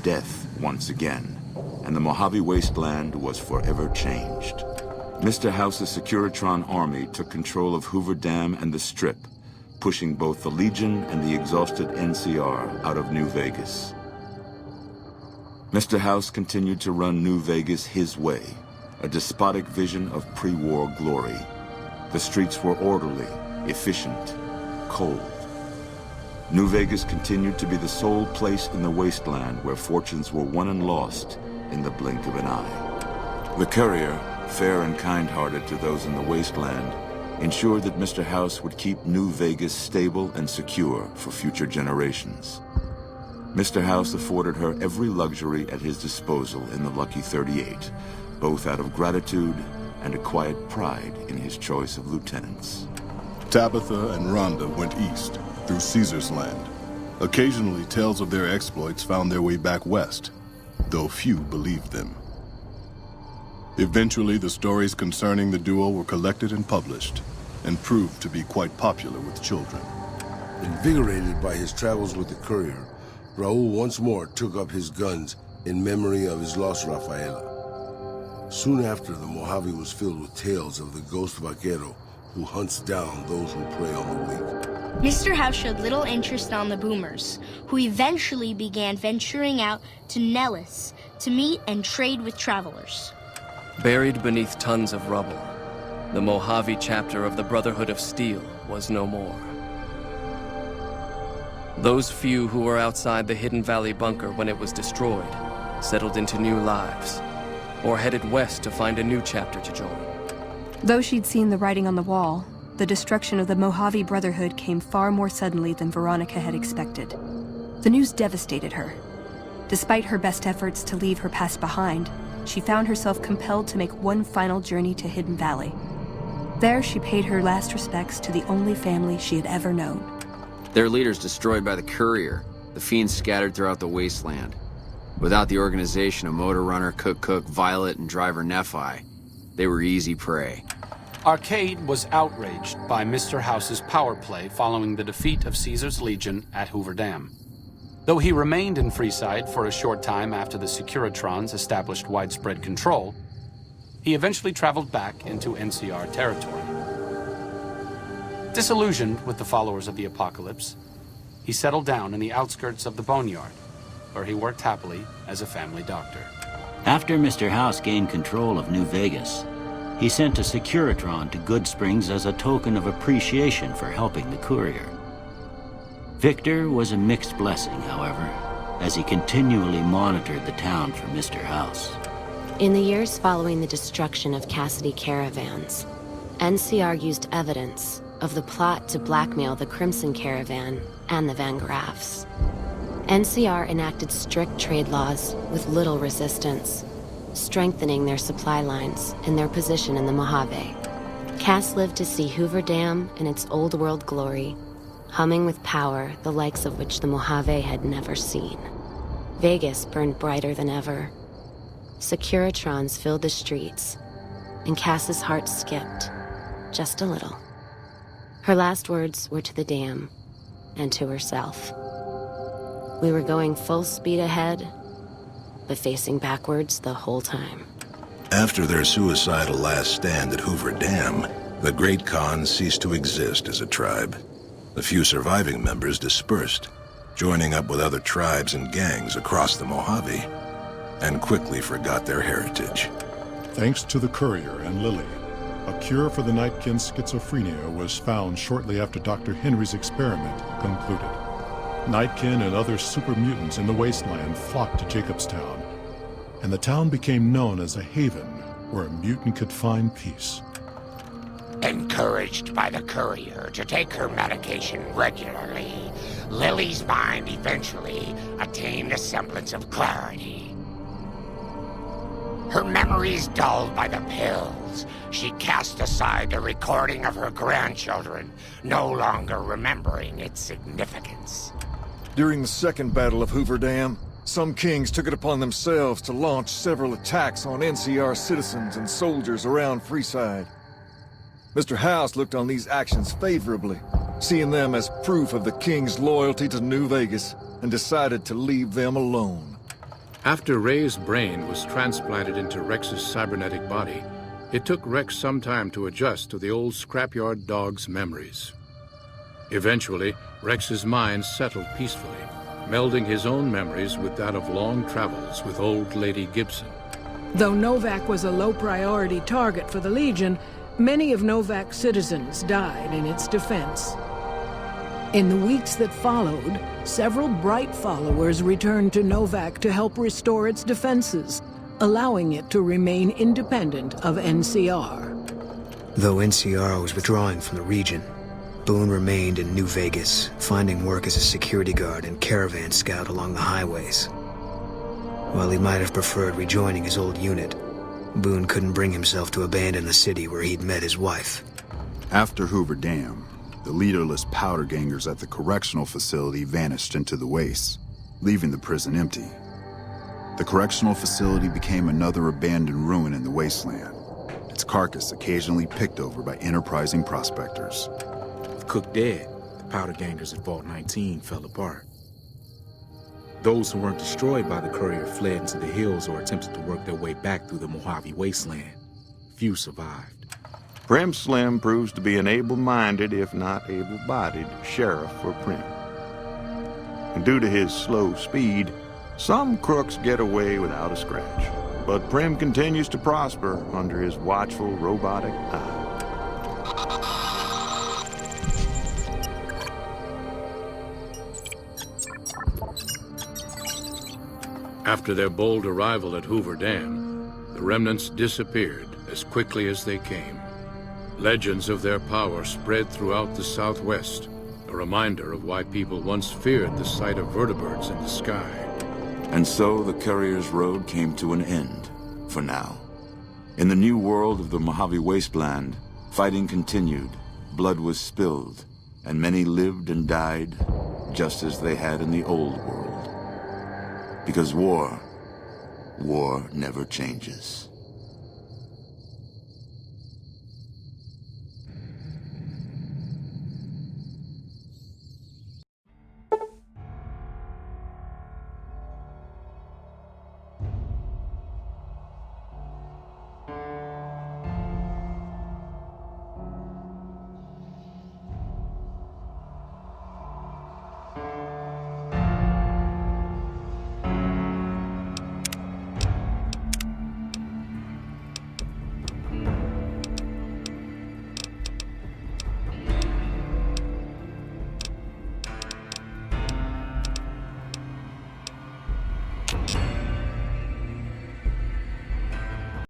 death once again, and the Mojave Wasteland was forever changed. Mr. House's Securitron army took control of Hoover Dam and the Strip, pushing both the Legion and the exhausted NCR out of New Vegas. Mr. House continued to run New Vegas his way, a despotic vision of pre-war glory. The streets were orderly, efficient, cold. New Vegas continued to be the sole place in the wasteland where fortunes were won and lost in the blink of an eye. The Courier, fair and kind-hearted to those in the wasteland, ensured that Mr. House would keep New Vegas stable and secure for future generations. Mr. House afforded her every luxury at his disposal in the Lucky 38, both out of gratitude and a quiet pride in his choice of lieutenants. Tabitha and Rhonda went east, through Caesar's Land. Occasionally, tales of their exploits found their way back west, though few believed them. Eventually, the stories concerning the duo were collected and published, and proved to be quite popular with children. Invigorated by his travels with the Courier, Raul once more took up his guns in memory of his lost Rafaela. Soon after, the Mojave was filled with tales of the ghost vaquero who hunts down those who prey on the weak. Mr. House showed little interest on the boomers, who eventually began venturing out to Nellis to meet and trade with travelers. Buried beneath tons of rubble, the Mojave chapter of the Brotherhood of Steel was no more. Those few who were outside the Hidden Valley bunker when it was destroyed settled into new lives, or headed west to find a new chapter to join. Though she'd seen the writing on the wall, the destruction of the Mojave Brotherhood came far more suddenly than Veronica had expected. The news devastated her. Despite her best efforts to leave her past behind, she found herself compelled to make one final journey to Hidden Valley. There, she paid her last respects to the only family she had ever known. Their leaders destroyed by the Courier, the fiends scattered throughout the wasteland. Without the organization of Motor Runner, Cook, Violet, and Driver Nephi, they were easy prey. Arcade was outraged by Mr. House's power play following the defeat of Caesar's Legion at Hoover Dam. Though he remained in Freeside for a short time after the Securitrons established widespread control, he eventually traveled back into NCR territory. Disillusioned with the followers of the Apocalypse, he settled down in the outskirts of the Boneyard, where he worked happily as a family doctor. After Mr. House gained control of New Vegas, he sent a Securitron to Goodsprings as a token of appreciation for helping the Courier. Victor was a mixed blessing, however, as he continually monitored the town for Mr. House. In the years following the destruction of Cassidy Caravans, NCR used evidence of the plot to blackmail the Crimson Caravan and the Van Graffs. NCR enacted strict trade laws with little resistance, strengthening their supply lines and their position in the Mojave. Cass lived to see Hoover Dam in its old world glory, humming with power the likes of which the Mojave had never seen. Vegas burned brighter than ever. Securitrons filled the streets, and Cass's heart skipped, just a little. Her last words were to the dam, and to herself. We were going full speed ahead, but facing backwards the whole time. After their suicidal last stand at Hoover Dam, the Great Khan ceased to exist as a tribe. The few surviving members dispersed, joining up with other tribes and gangs across the Mojave, and quickly forgot their heritage. Thanks to the Courier and Lily, a cure for the Nightkin's schizophrenia was found shortly after Dr. Henry's experiment concluded. Nightkin and other super mutants in the wasteland flocked to Jacobstown, and the town became known as a haven where a mutant could find peace. Encouraged by the Courier to take her medication regularly, Lily's mind eventually attained a semblance of clarity. Her memories dulled by the pills, she cast aside the recording of her grandchildren, no longer remembering its significance. During the Second Battle of Hoover Dam, some kings took it upon themselves to launch several attacks on NCR citizens and soldiers around Freeside. Mr. House looked on these actions favorably, seeing them as proof of the king's loyalty to New Vegas, and decided to leave them alone. After Ray's brain was transplanted into Rex's cybernetic body, it took Rex some time to adjust to the old scrapyard dog's memories. Eventually, Rex's mind settled peacefully, melding his own memories with that of long travels with old Lady Gibson. Though Novak was a low-priority target for the Legion, many of Novak's citizens died in its defense. In the weeks that followed, several Bright followers returned to Novak to help restore its defenses, allowing it to remain independent of NCR. Though NCR was withdrawing from the region, Boone remained in New Vegas, finding work as a security guard and caravan scout along the highways. While he might have preferred rejoining his old unit, Boone couldn't bring himself to abandon the city where he'd met his wife. After Hoover Dam, the leaderless powder gangers at the correctional facility vanished into the wastes, leaving the prison empty. The correctional facility became another abandoned ruin in the wasteland, its carcass occasionally picked over by enterprising prospectors. With Cook dead, the powder gangers at Vault 19 fell apart. Those who weren't destroyed by the courier fled into the hills or attempted to work their way back through the Mojave wasteland. Few survived. Prim Slim proves to be an able-minded, if not able-bodied, sheriff for Prim. And due to his slow speed, some crooks get away without a scratch. But Prim continues to prosper under his watchful, robotic eye. After their bold arrival at Hoover Dam, the remnants disappeared as quickly as they came. Legends of their power spread throughout the Southwest, a reminder of why people once feared the sight of vertibirds in the sky. And so the Courier's Road came to an end, for now. In the new world of the Mojave Wasteland, fighting continued, blood was spilled, and many lived and died just as they had in the old world. Because war never changes.